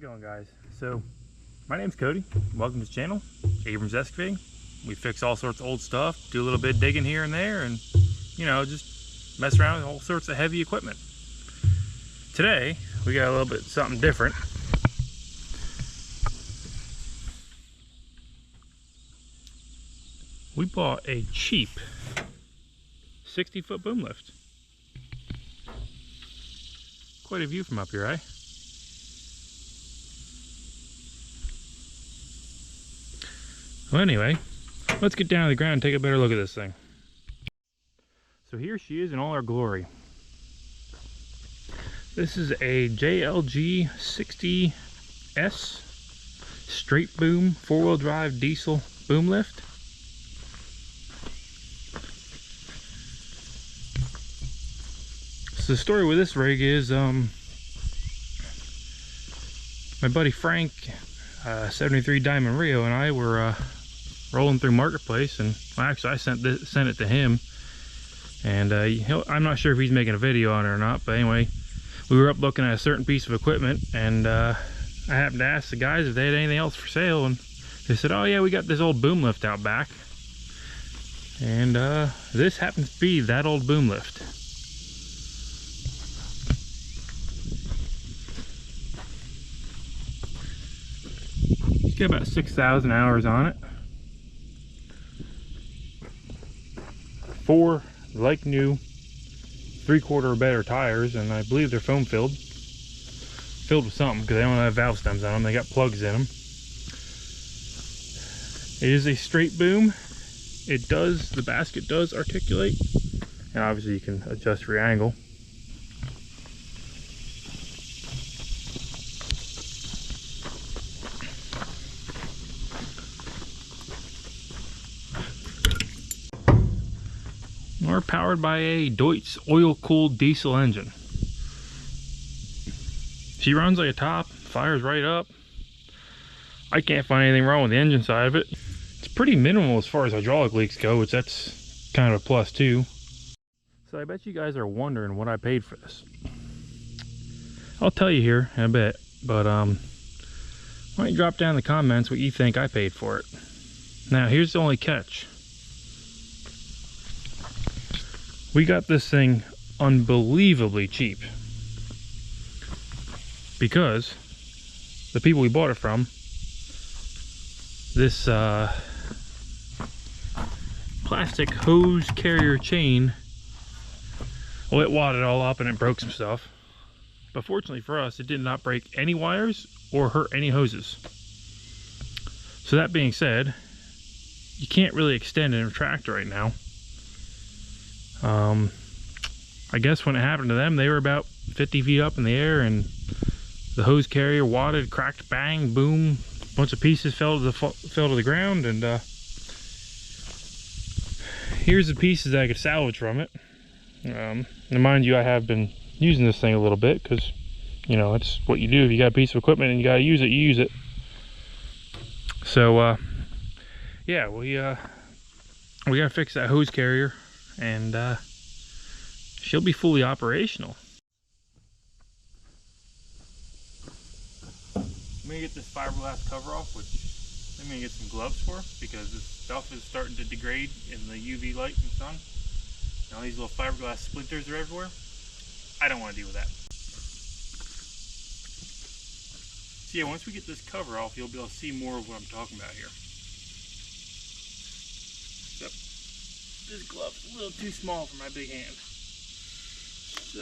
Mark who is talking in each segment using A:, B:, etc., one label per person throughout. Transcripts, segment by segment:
A: going, guys? So my name's Cody. Welcome to the channel, Abrams Excavating. We fix all sorts of old stuff, do a little bit of digging here and there, and you know, just mess around with all sorts of heavy equipment. Today we got a little bit something different. We bought a cheap 60-foot boom lift. Quite a view from up here, eh? Well, anyway, let's get down to the ground and take a better look at this thing. So here she is in all her glory. This is a JLG 60S straight boom 4-wheel drive diesel boom lift. So the story with this rig is my buddy Frank, 73 Diamond Rio, and I were rolling through Marketplace, and well, actually I sent it to him, and I'm not sure if he's making a video on it or not, but anyway, we were up looking at a certain piece of equipment, and I happened to ask the guys if they had anything else for sale, and they said, oh yeah, we got this old boom lift out back. And this happens to be that old boom lift. It's got about 6,000 hours on it. 4 like new 3/4 or better tires, and I believe they're foam filled with something, because they don't have valve stems on them. They got plugs in them. It is a straight boom. The basket does articulate, and obviously you can adjust your angle. We're powered by a Deutz oil-cooled diesel engine. She runs like a top, fires right up. I can't find anything wrong with the engine side of it. It's pretty minimal as far as hydraulic leaks go, which that's kind of a plus too. So I bet you guys are wondering what I paid for this. I'll tell you here in a bit, but why don't you drop down in the comments what you think I paid for it. Now here's the only catch. We got this thing unbelievably cheap, because the people we bought it from, this plastic hose carrier chain, well, it wadded all up and it broke some stuff, but fortunately for us, it did not break any wires or hurt any hoses. So that being said, you can't really extend and retract right now. I guess when it happened to them, they were about 50 feet up in the air, and the hose carrier wadded, cracked, bang, boom, a bunch of pieces fell to the ground, and here's the pieces that I could salvage from it. And mind you, I have been using this thing a little bit, because you know, it's what you do. If you got a piece of equipment and you gotta use it, you use it. So yeah, we gotta fix that hose carrier, and she'll be fully operational. I'm gonna get this fiberglass cover off, which I'm gonna get some gloves for, because this stuff is starting to degrade in the UV light and sun. Now these little fiberglass splinters are everywhere. I don't want to deal with that. So yeah, once we get this cover off, you'll be able to see more of what I'm talking about here. Yep. This glove's a little too small for my big hand. So,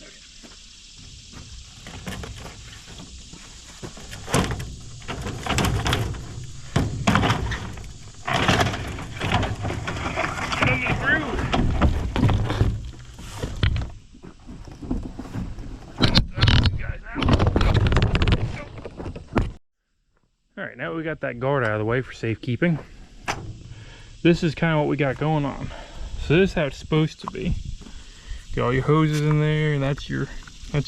A: okay. Get under the groove. Alright, now we got that guard out of the way for safekeeping. This is kind of what we got going on. So this is how it's supposed to be. Get all your hoses in there, and that's your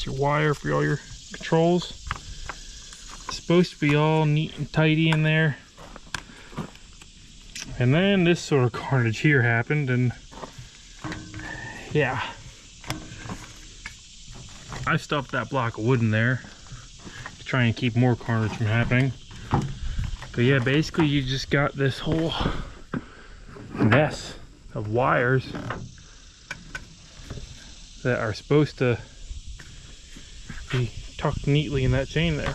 A: wire for all your controls. It's supposed to be all neat and tidy in there. And then this sort of carnage here happened, and yeah. I stuffed that block of wood in there to try and keep more carnage from happening. But yeah, basically you just got this whole mess of wires that are supposed to be tucked neatly in that chain there.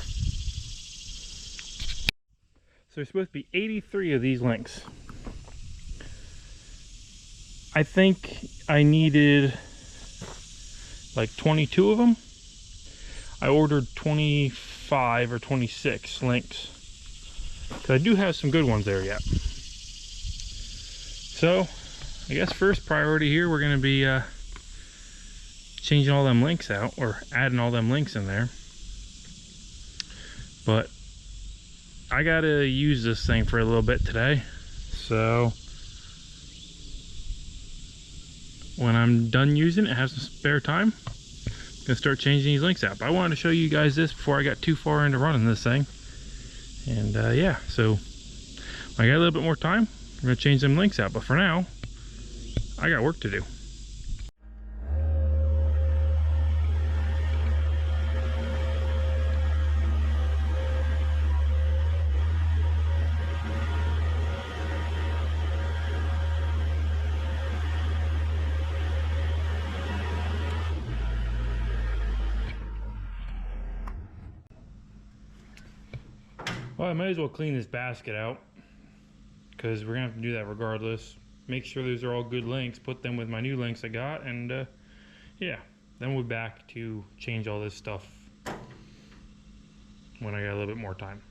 A: So there's supposed to be 83 of these links. I think I needed like 22 of them. I ordered 25 or 26 links, because I do have some good ones there yet. So I guess first priority here, we're going to be changing all them links out, or adding all them links in there. But I gotta use this thing for a little bit today, so when I'm done using it, have some spare time, I'm gonna start changing these links out. But I wanted to show you guys this before I got too far into running this thing. And yeah, so when I got a little bit more time, I'm gonna change them links out. But for now, I got work to do. Well, I might as well clean this basket out, because we're gonna have to do that regardless. Make sure those are all good links, put them with my new links I got, and yeah, then we'll be back to change all this stuff when I got a little bit more time.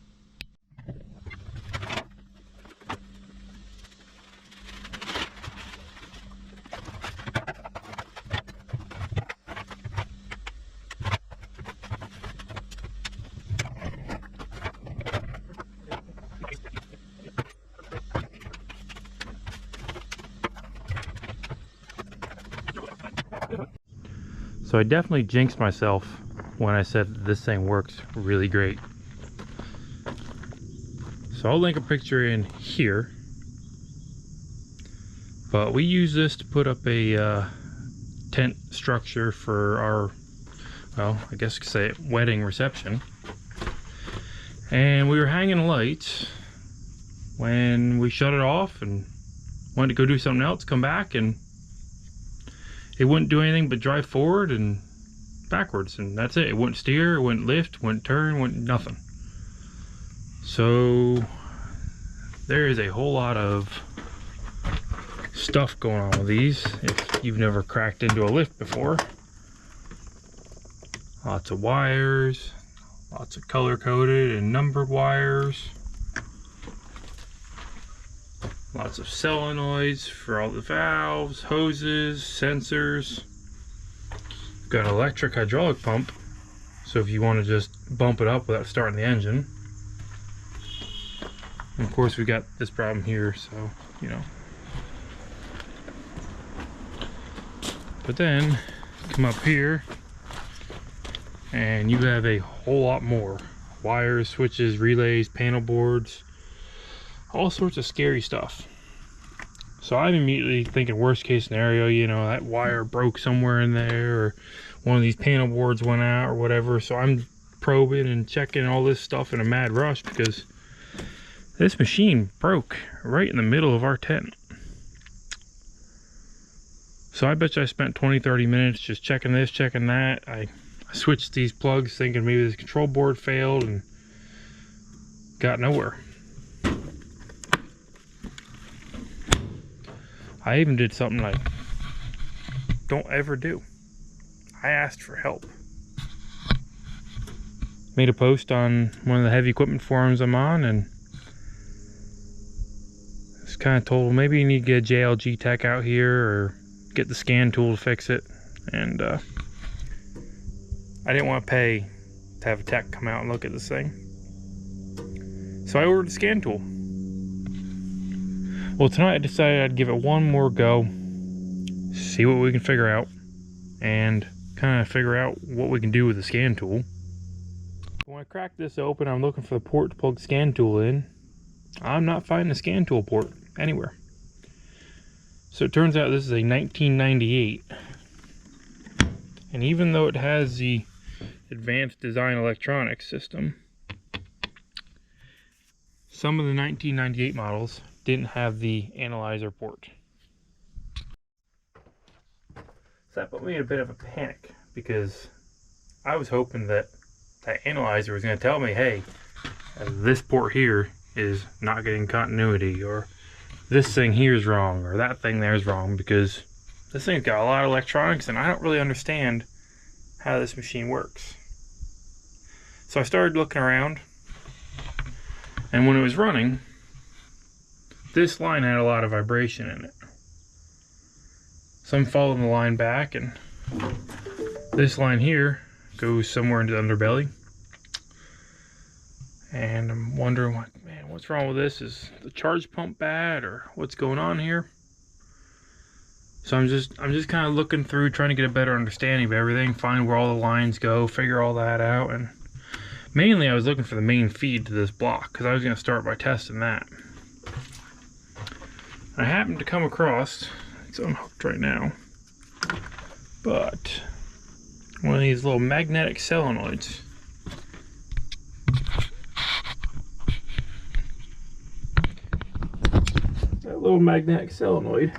A: So I definitely jinxed myself when I said this thing works really great. So I'll link a picture in here. But we use this to put up a tent structure for our, well, I guess you could say wedding reception. And we were hanging lights when we shut it off and wanted to go do something else, come back, and it wouldn't do anything but drive forward and backwards, and that's it. It wouldn't steer, it wouldn't lift, wouldn't turn, wouldn't nothing. So there is a whole lot of stuff going on with these if you've never cracked into a lift before. Lots of wires, lots of color coded and numbered wires, lots of solenoids for all the valves, hoses, sensors. Got an electric hydraulic pump, so if you want to just bump it up without starting the engine. And of course we got this problem here, so you know. But then come up here and you have a whole lot more wires, switches, relays, panel boards, all sorts of scary stuff. So I'm immediately thinking worst case scenario, you know, that wire broke somewhere in there, or one of these panel boards went out or whatever. So I'm probing and checking all this stuff in a mad rush, because this machine broke right in the middle of our tent. So I bet you I spent 20-30 minutes just checking this, checking that. I switched these plugs thinking maybe this control board failed, and got nowhere. I even did something I don't ever do. I asked for help. Made a post on one of the heavy equipment forums I'm on, and just kind of told, well, maybe you need to get a JLG tech out here, or get the scan tool to fix it. And I didn't want to pay to have a tech come out and look at this thing, so I ordered a scan tool. Well, tonight I decided I'd give it one more go, see what we can figure out, and kind of figure out what we can do with the scan tool. When I cracked this open, I'm looking for the port to plug the scan tool in. I'm not finding the scan tool port anywhere. So it turns out this is a 1998. And even though it has the advanced design electronics system. Some of the 1998 models didn't have the analyzer port. So that put me in a bit of a panic, because I was hoping that that analyzer was going to tell me, hey, this port here is not getting continuity, or this thing here is wrong, or that thing there is wrong, because this thing's got a lot of electronics and I don't really understand how this machine works. So I started looking around, and when it was running, this line had a lot of vibration in it. So I'm following the line back, and this line here goes somewhere into the underbelly. And I'm wondering, man, what's wrong with this? Is the charge pump bad, or what's going on here? So I'm just kind of looking through, trying to get a better understanding of everything, find where all the lines go, figure all that out. And mainly I was looking for the main feed to this block, because I was going to start by testing that. I happened to come across, it's unhooked right now, but one of these little magnetic solenoids. That little magnetic solenoid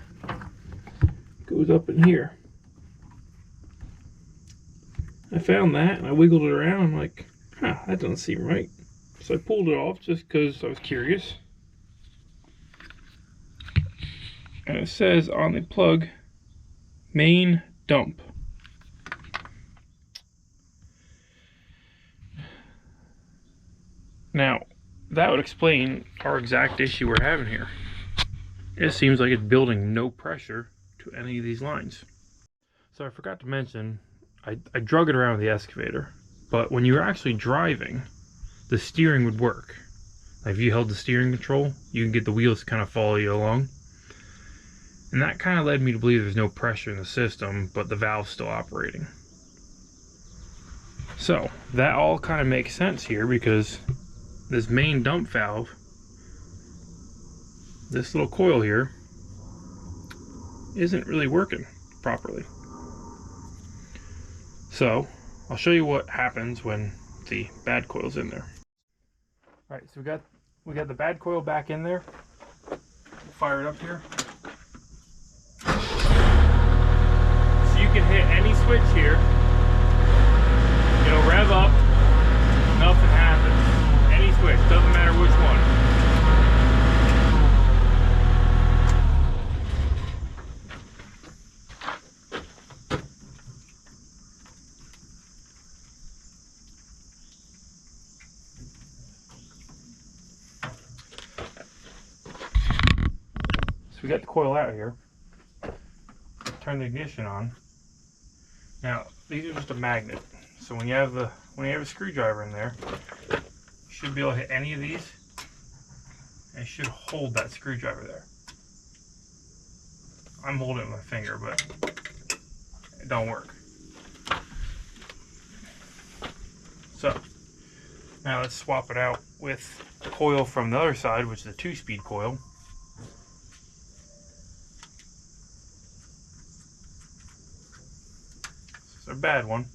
A: goes up in here. I found that and I wiggled it around. I'm like, huh, that doesn't seem right. So I pulled it off just because I was curious. And it says on the plug, main dump. Now, that would explain our exact issue we're having here. It seems like it's building no pressure to any of these lines. So I forgot to mention, I drug it around with the excavator, but when you were actually driving, the steering would work. Like if you held the steering control, you can get the wheels to kind of follow you along. And that kind of led me to believe there's no pressure in the system, but the valve's still operating. So that all kind of makes sense here, because this main dump valve, this little coil here, isn't really working properly. So I'll show you what happens when the bad coil's in there. All right, so we got the bad coil back in there. Fire it up here. So you can hit any switch here. It'll rev up. Nothing happens. Any switch, doesn't matter which one. We got the coil out here. Turn the ignition on. Now these are just a magnet, so when you have a screwdriver in there, you should be able to hit any of these, and it should hold that screwdriver there. I'm holding it with my finger, but it don't work. So now let's swap it out with the coil from the other side, which is a 2-speed coil. A bad one.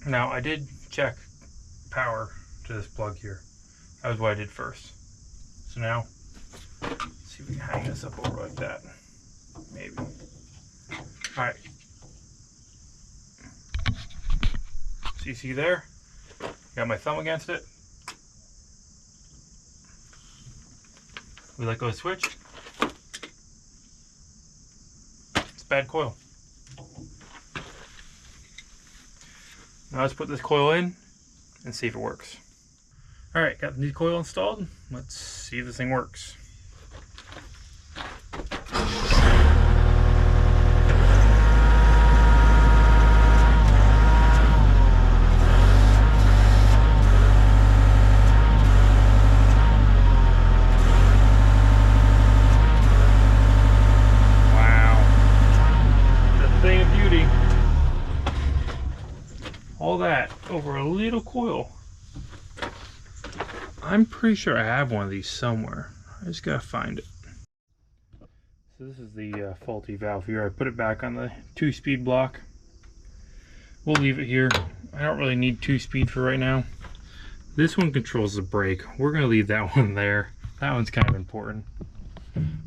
A: Now I did check power to this plug here. That was what I did first. So now, let's see if we can hang this up over like that. Maybe. Alright. So you see there? Got my thumb against it. We let go of the switch. It's a bad coil. Now let's put this coil in and see if it works. Alright, got the new coil installed. Let's see if this thing works. All that over a little coil. I'm pretty sure I have one of these somewhere. I just gotta find it. So this is the faulty valve here. I put it back on the 2-speed block. We'll leave it here. I don't really need 2-speed for right now. This one controls the brake. We're gonna leave that one there. That one's kind of important.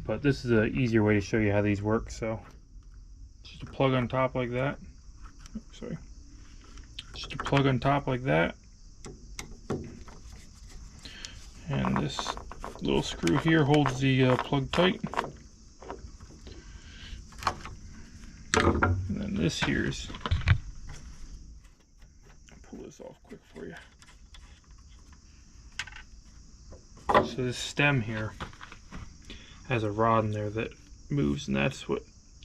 A: But this is an easier way to show you how these work. So just a plug on top like that. Sorry. Just a plug on top like that. And this little screw here holds the plug tight. And then this here's, I'll pull this off quick for you. So this stem here has a rod in there that moves, and that's what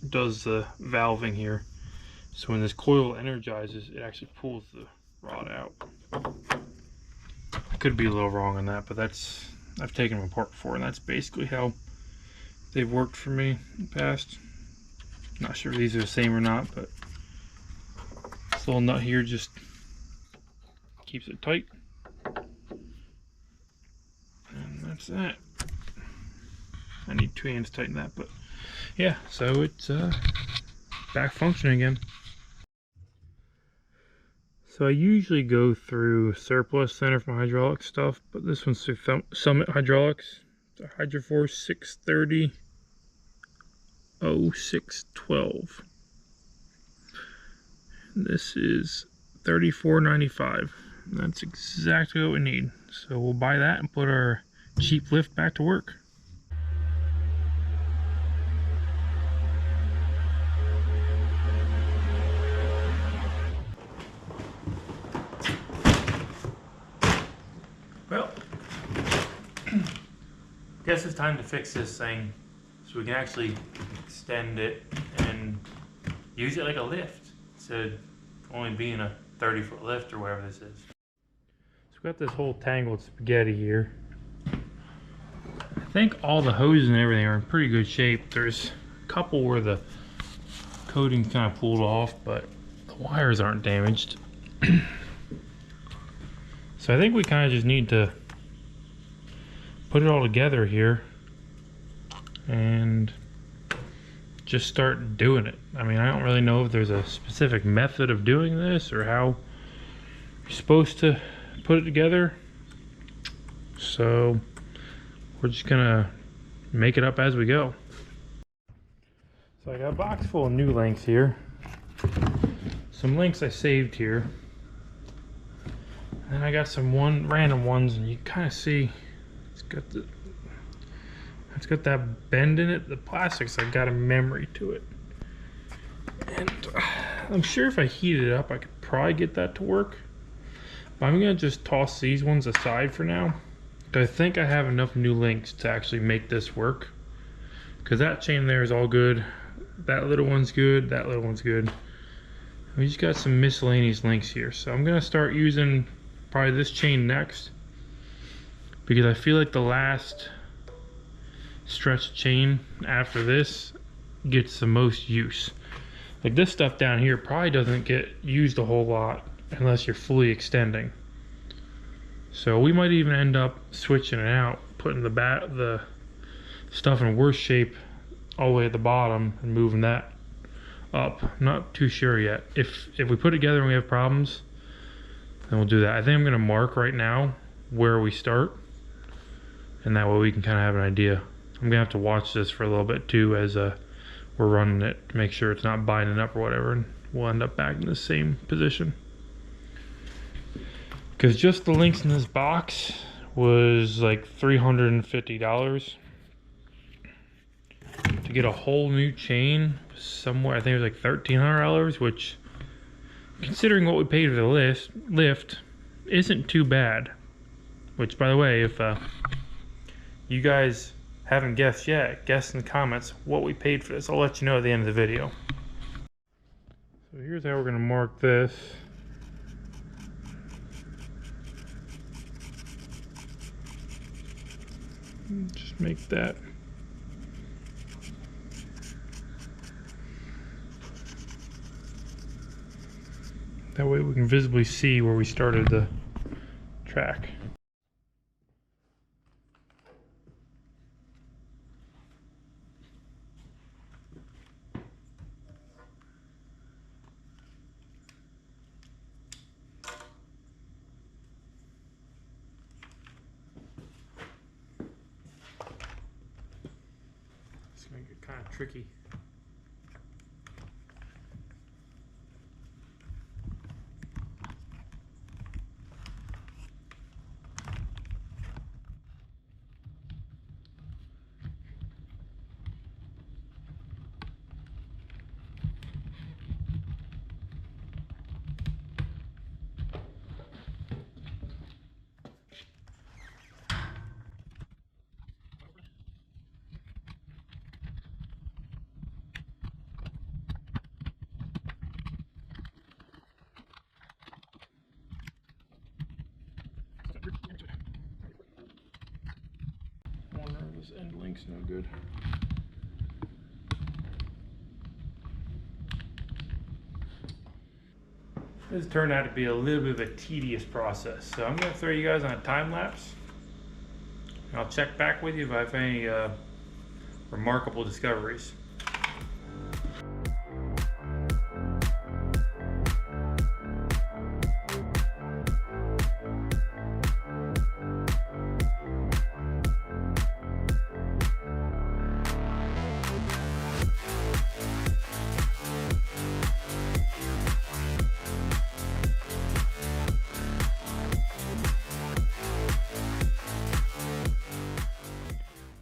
A: does the valving here. So when this coil energizes, it actually pulls the rod out. I could be a little wrong on that, but that's, I've taken them apart before, and that's basically how they've worked for me in the past. Not sure if these are the same or not, but this little nut here just keeps it tight. And that's that. I need 2 hands to tighten that, but yeah, so it's back functioning again. So I usually go through Surplus Center for my hydraulic stuff, but this one's through Summit Hydraulics. It's a Hydroforce 630 0612. And this is $34.95. That's exactly what we need. So we'll buy that and put our cheap lift back to work. Well, guess it's time to fix this thing so we can actually extend it and use it like a lift instead of only being a 30-foot lift or whatever this is. So we've got this whole tangled spaghetti here. I think all the hoses and everything are in pretty good shape. There's a couple where the coating's kind of pulled off, but the wires aren't damaged. So I think we kind of just need to put it all together here and just start doing it. I mean, I don't really know if there's a specific method of doing this or how you're supposed to put it together. So we're just gonna make it up as we go. So I got a box full of new links here. Some links I saved here. And I got some random ones, and you kind of see it's got that bend in it. The plastic's like got a memory to it, and I'm sure if I heat it up I could probably get that to work, but I'm gonna just toss these ones aside for now because I think I have enough new links to actually make this work, because that chain there is all good, that little one's good, that little one's good. We just got some miscellaneous links here, so I'm gonna start using probably this chain next, because I feel like the last stretch chain after this gets the most use. Like this stuff down here probably doesn't get used a whole lot unless you're fully extending. So we might even end up switching it out, putting the stuff in worse shape all the way at the bottom and moving that up. I'm not too sure yet. If we put it together and we have problems, then we'll do that. I think I'm gonna mark right now where we start, and that way we can kind of have an idea. I'm gonna have to watch this for a little bit too as we're running it to make sure it's not binding up or whatever, and we'll end up back in the same position. Because just the links in this box was like $350. To get a whole new chain somewhere, I think it was like $1,300, which, considering what we paid for the lift, isn't too bad. Which, by the way, if you guys haven't guessed yet, guess in the comments what we paid for this. I'll let you know at the end of the video. So here's how we're going to mark this. Just make that. That way we can visibly see where we started the track. Make it kind of tricky. This end link's no good. This turned out to be a little bit of a tedious process, so I'm going to throw you guys on a time lapse. And I'll check back with you if I have any remarkable discoveries.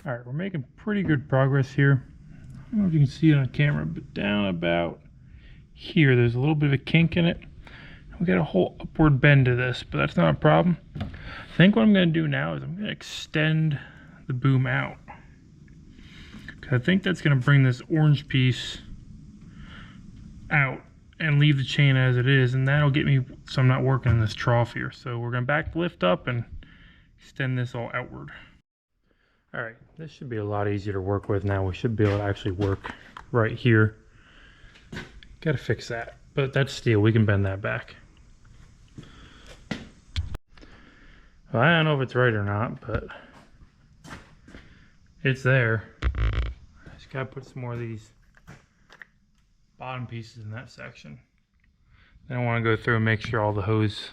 A: Alright, we're making pretty good progress here. I don't know if you can see it on camera, but down about here, there's a little bit of a kink in it. We got a whole upward bend to this, but that's not a problem. I think what I'm going to do now is I'm going to extend the boom out. I think that's going to bring this orange piece out and leave the chain as it is, and that'll get me so I'm not working in this trough here. So we're going to back lift up and extend this all outward. Alright, this should be a lot easier to work with now. We should be able to actually work right here. Gotta fix that, but that's steel. We can bend that back. Well, I don't know if it's right or not, but it's there. I just gotta put some more of these bottom pieces in that section. Then I want to go through and make sure all the hose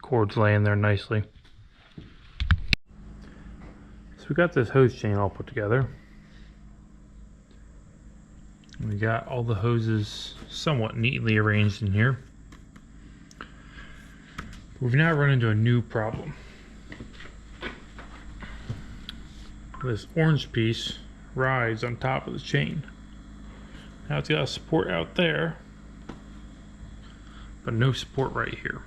A: cords lay in there nicely. So we got this hose chain all put together. We got all the hoses somewhat neatly arranged in here. We've now run into a new problem. This orange piece rides on top of the chain. Now it's got a support out there, but no support right here.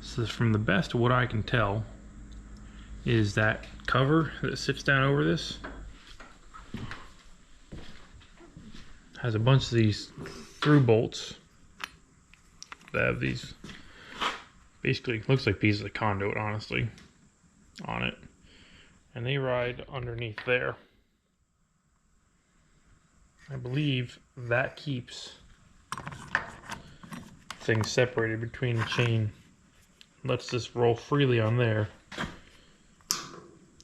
A: So from the best of what I can tell, is that cover that sits down over this has a bunch of these through bolts that have these, basically looks like pieces of conduit, honestly, on it, and they ride underneath there. I believe that keeps things separated between the chain, lets this roll freely on there.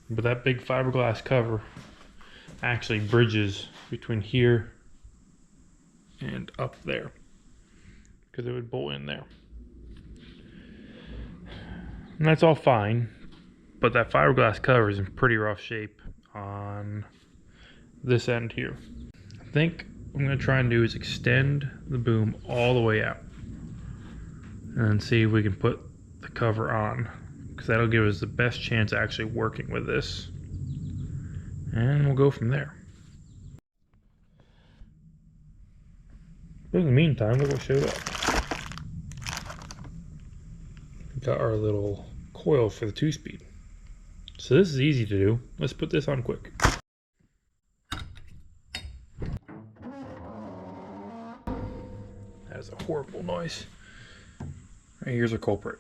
A: But that big fiberglass cover actually bridges between here and up there, because it would bolt in there. And that's all fine, but that fiberglass cover is in pretty rough shape on this end here. I think what I'm going to try and do is extend the boom all the way out and see if we can put the cover on, because that'll give us the best chance of actually working with this, and we'll go from there. But in the meantime, look what showed up. We got our little coil for the 2-speed. So this is easy to do. Let's put this on quick. That is a horrible noise. Right, here's our culprit.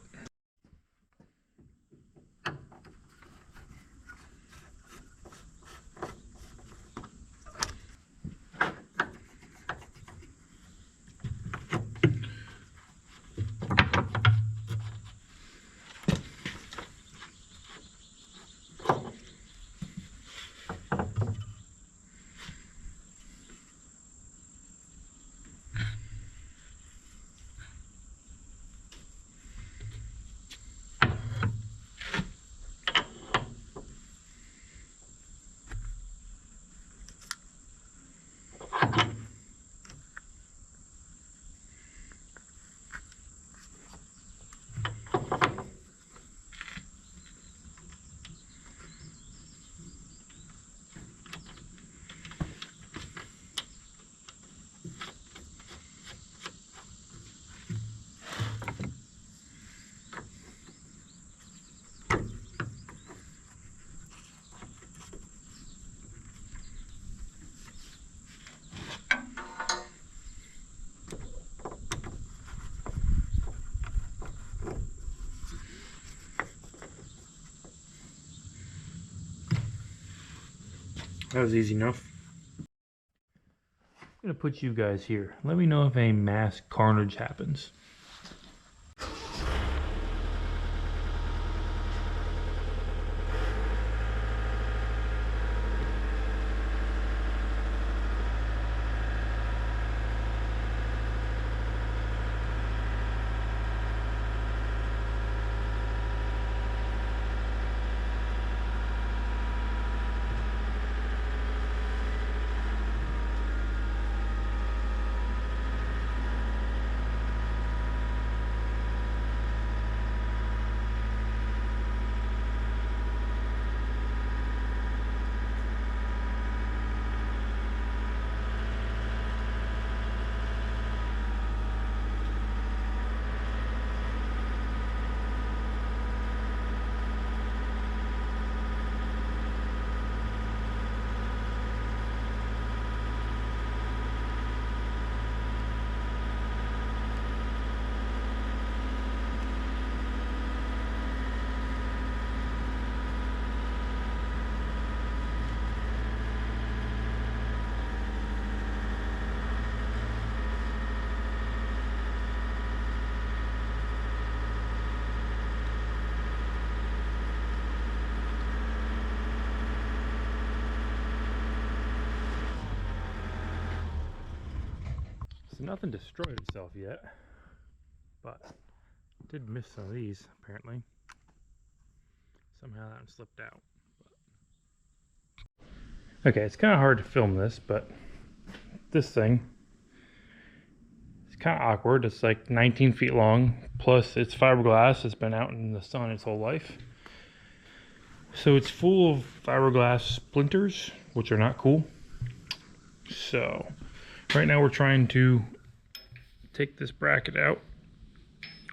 A: That was easy enough. I'm gonna put you guys here. Let me know if any mass carnage happens. So nothing destroyed itself yet, but I did miss some of these apparently. Somehow that one slipped out. Okay, it's kind of hard to film this, but this thing, it's kind of awkward. It's like 19 feet long, plus it's fiberglass. It's been out in the sun its whole life. So it's full of fiberglass splinters, which are not cool. So right now we're trying to take this bracket out,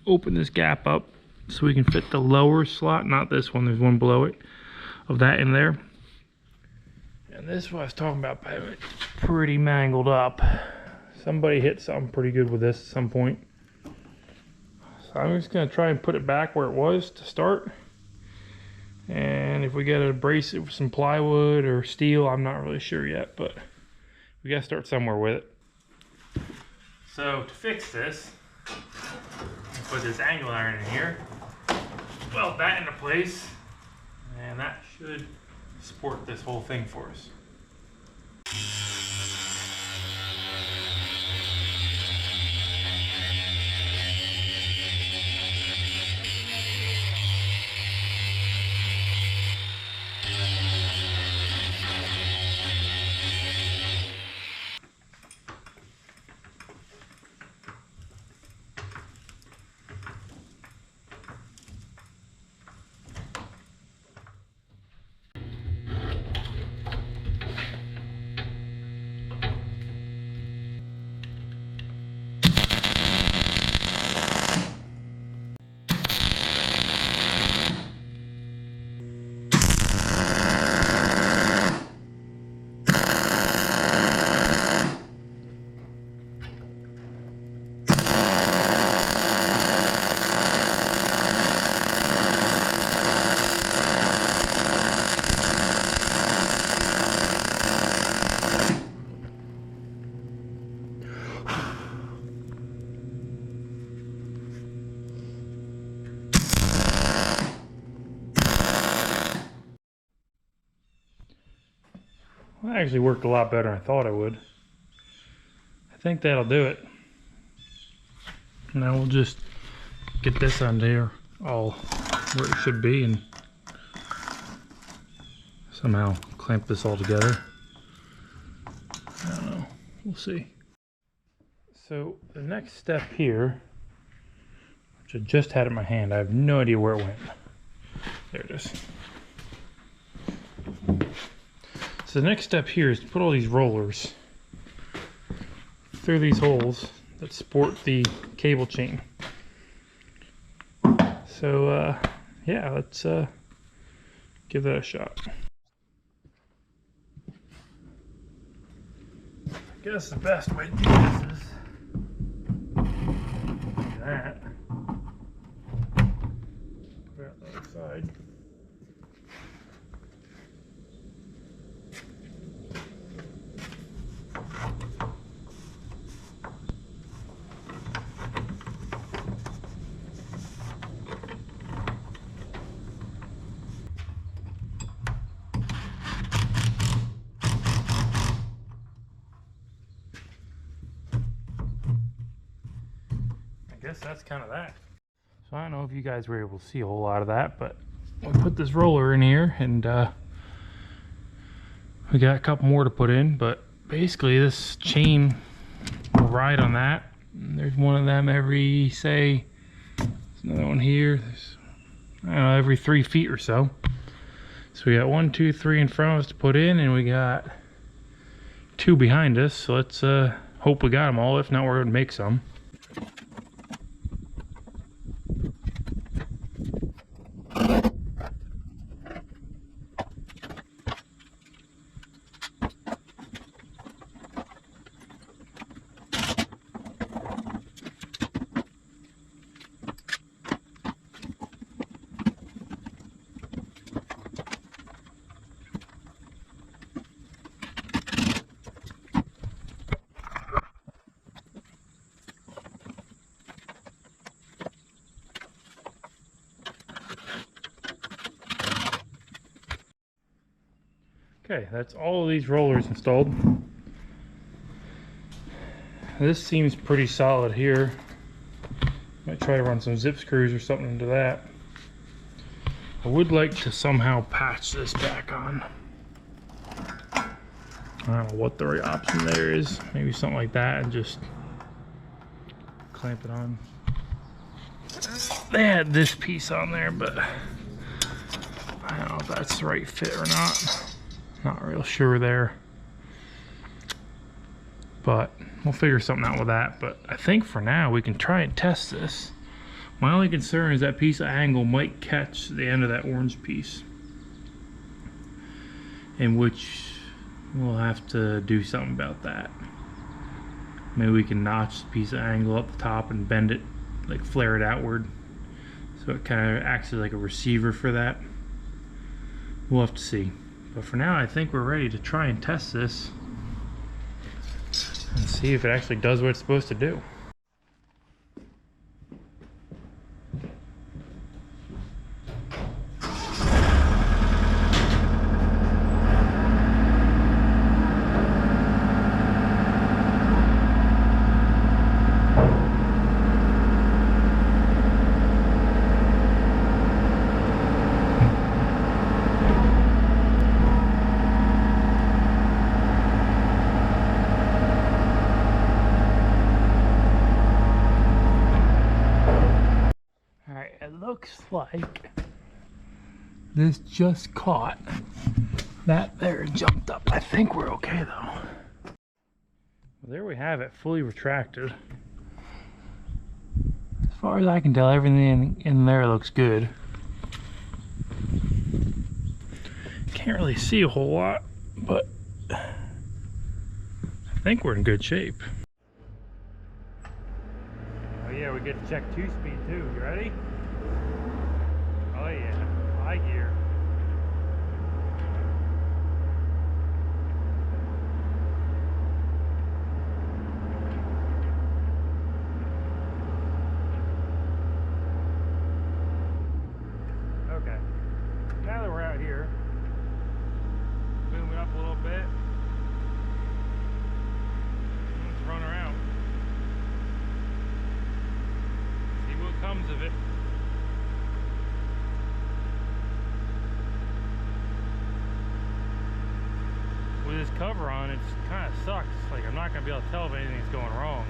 A: open this gap up so we can fit the lower slot, not this one, there's one below it, of that in there. And this is what I was talking about, it's pretty mangled up. Somebody hit something pretty good with this at some point. So I'm just gonna try and put it back where it was to start. And if we gotta brace it with some plywood or steel, I'm not really sure yet, but we gotta start somewhere with it. So to fix this, put this angle iron in here, weld that into place, and that should support this whole thing for us. Well, that actually worked a lot better than I thought it would. I think that'll do it. Now we'll just get this on there all where it should be and somehow clamp this all together. I don't know, we'll see. So the next step here, which I just had in my hand, I have no idea where it went. There it is. So the next step here is to put all these rollers through these holes that support the cable chain. So yeah, let's give that a shot. I guess the best way to do this is like that. Put it on the other side. guess that's kind of that. So I don't know if you guys were able to see a whole lot of that, but we'll put this roller in here, and we got a couple more to put in, but basically this chain will ride on that. And there's one of them every, say, there's another one here. There's, I don't know, every 3 feet or so. So we got 1, 2, 3 in front of us to put in, and we got 2 behind us. So let's hope we got them all. If not, we're gonna make some. Okay, that's all of these rollers installed. This seems pretty solid here. Might try to run some zip screws or something into that. I would like to somehow patch this back on. I don't know what the right option there is. Maybe something like that and just clamp it on. They had this piece on there, but I don't know if that's the right fit or not. Not real sure there, but we'll figure something out with that. But I think for now we can try and test this. My only concern is that piece of angle might catch the end of that orange piece, in which we'll have to do something about that. Maybe we can notch the piece of angle up the top and bend it, like flare it outward, so it kind of acts as like a receiver for that. We'll have to see. But for now, I think we're ready to try and test this and see if it actually does what it's supposed to do. Looks like this just caught that there and jumped up. I think we're okay though. Well, there we have it, fully retracted. As far as I can tell, everything in there looks good. Can't really see a whole lot, but I think we're in good shape. Oh yeah, we get to check 2-speed too. You ready? Oh yeah, high gear. Okay, now that we're out here, boom it up a little bit. Let's run around. See what comes of it. With this cover on, it kind of sucks. Like, I'm not going to be able to tell if anything's going wrong.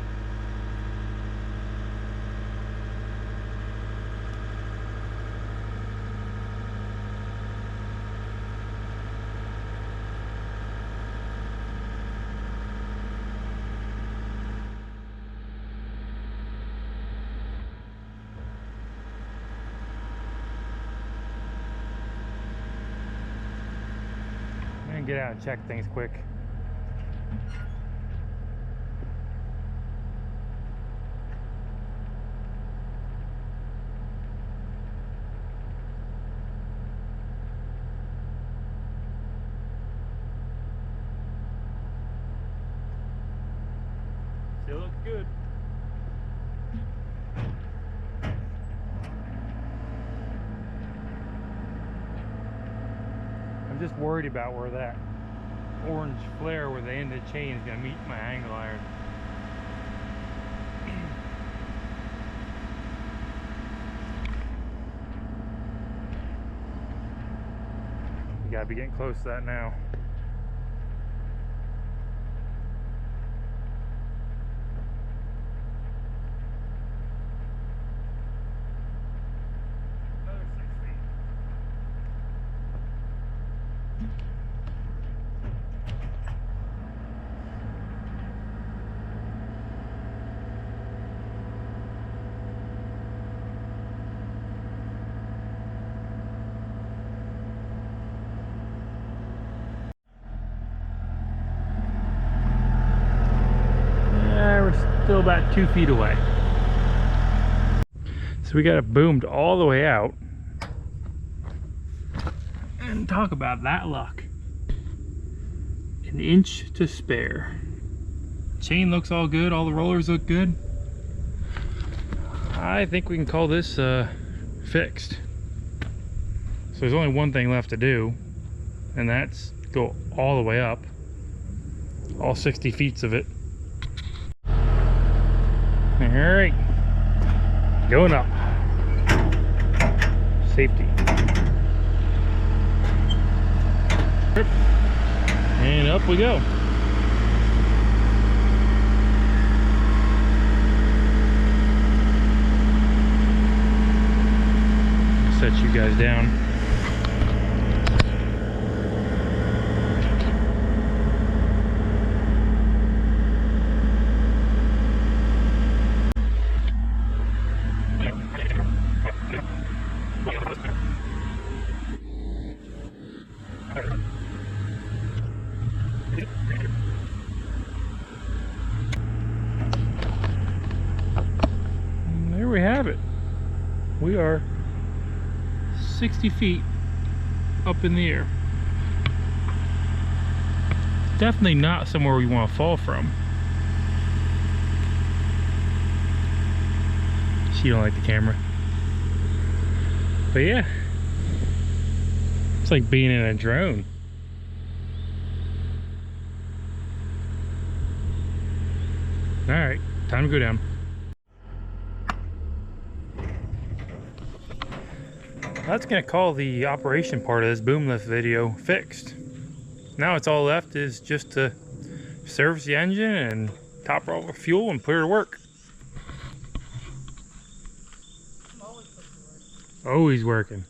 A: Get out and check things quick. Still looks good. I'm just worried about where that orange flare where the end of the chain is going to meet my angle iron. gotta be getting close to that now. Another 6 feet. We're still about 2 feet away. So we got it boomed all the way out. And talk about that luck. An inch to spare. Chain looks all good, all the rollers look good. I think we can call this fixed. So there's only one thing left to do, and that's go all the way up. All 60 feet of it. Alright, going up. Safety. And up we go. Set you guys down. And there we have it. We are 60 feet up in the air. Definitely not somewhere we want to fall from. She don't like the camera. But yeah, it's like being in a drone. All right, time to go down. That's gonna call the operation part of this boom lift video fixed. Now it's all left is just to service the engine and top off the fuel and put her to work. Always working.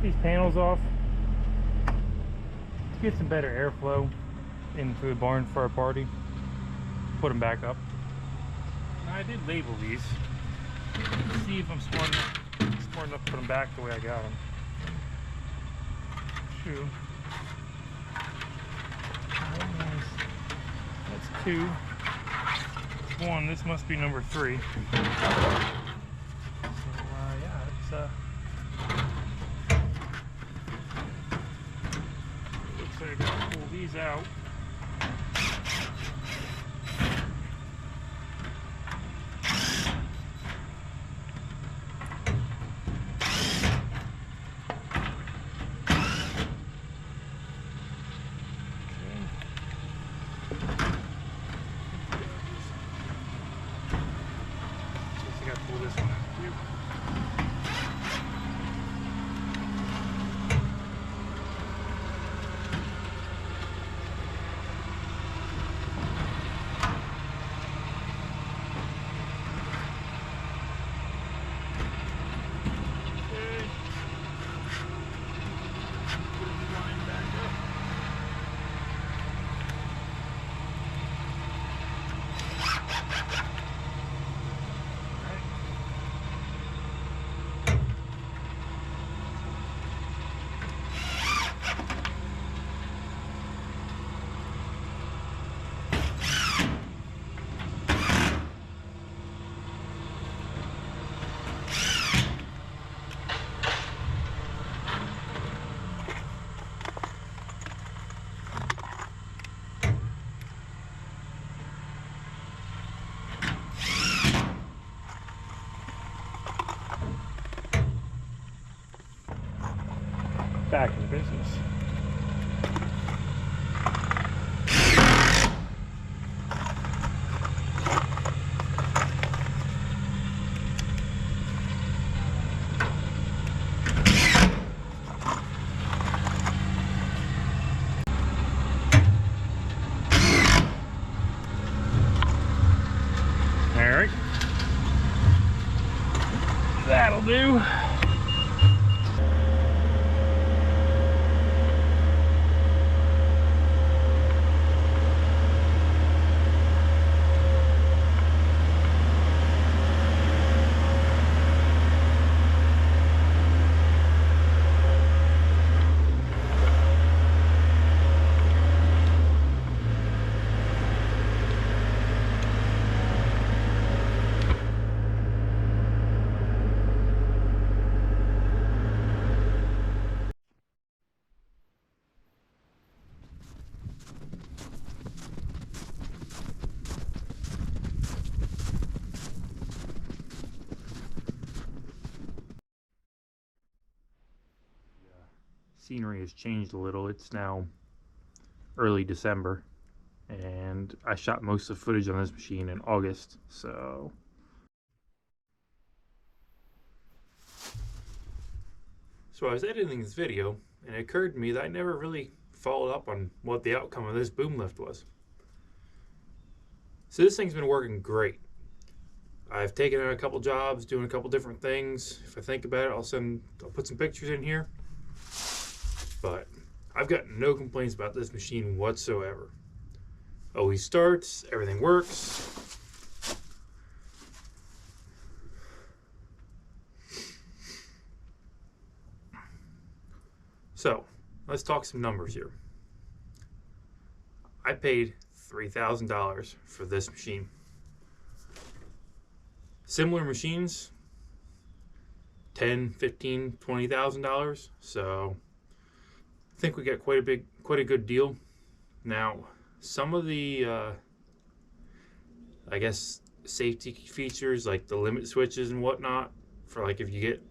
A: These panels off to get some better airflow into the barn for our party. Put them back up. Now, I did label these. Let's see if I'm smart enough to put them back the way I got them. Two. That's 2. That's 1. This must be number 3. So yeah, it's so I gotta pull these out. I gotta pull this one out too. back in business. Alright, that'll do. Scenery has changed a little. It's now early December, and I shot most of the footage on this machine in August, so I was editing this video, and it occurred to me that I never really followed up on what the outcome of this boom lift was. So this thing's been working great. I've taken it on a couple jobs, doing a couple different things. If I think about it, I'll put some pictures in here. But I've got no complaints about this machine whatsoever. Always starts, everything works. So, let's talk some numbers here. I paid $3,000 for this machine. Similar machines, $10,000, $15,000, $20,000. So I think we got quite a good deal. Now, some of the I guess safety features like the limit switches and whatnot, for like if you get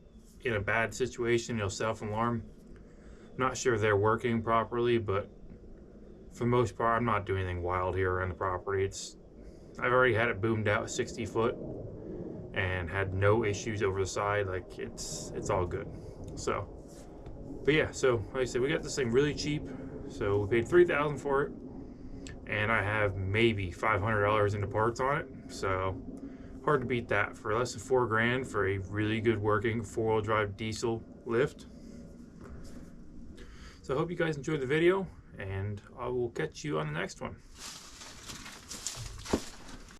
A: in a bad situation, you'll self-alarm. I'm not sure they're working properly, but for the most part, I'm not doing anything wild here around the property. I've already had it boomed out 60 foot and had no issues over the side. Like it's all good. So, but yeah, so like I said, we got this thing really cheap. So we paid $3,000 for it, and I have maybe $500 into parts on it. So hard to beat that for less than $4,000 for a really good working 4-wheel drive diesel lift. So I hope you guys enjoyed the video, and I will catch you on the next one.